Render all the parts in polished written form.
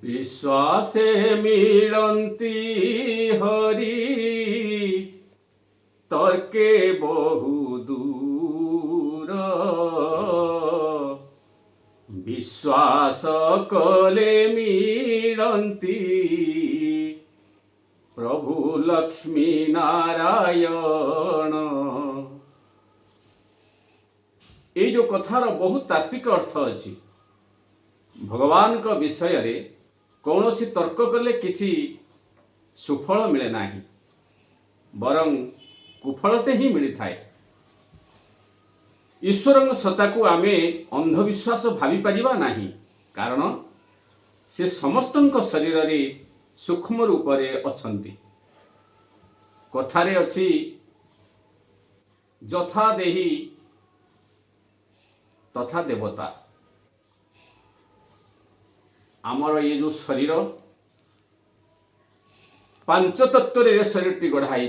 विश्वासे मिलन्ति हरि तर्के बहु दूर विश्वास कले मिलन्ति प्रभु लक्ष्मी नारायण। ये जो कथार बहुत तात्विक अर्थ अच्छी। भगवान का विषय रे कौन सी तर्क कले किसी सुफल मिले नाही, बरं कुफलटे ही मिली थाए। ईश्वर सत्ता को आमे अंधविश्वास भावी परिबा नाही, कारण से समस्तंक शरीर रे सूक्ष्म रूप रे अछंती। कथारे अछि यथा देही तथा देवता। आमर ये जो शरीर पांच तत्व रे शरीर टी गढ़ाई,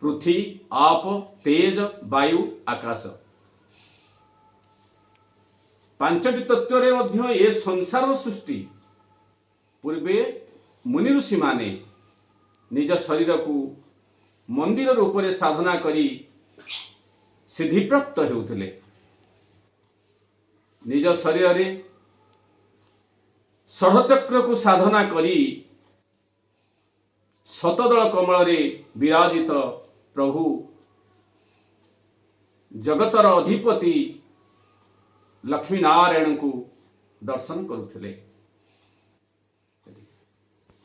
पृथ्वी आप तेज वायु आकाश। पांचटी तत्व रे मध्य ये संसार सृष्टि पूर्वे मुनि ऋषि माने निज शरीर को मंदिर रूप से साधना करी सिद्धि प्राप्त हेउथिले। निज शरीर रे षढ़चक्र को साधना करी शतदल कमल रे विराजित प्रभु जगतर अधिपति लक्ष्मी नारायण को दर्शन करुथिले।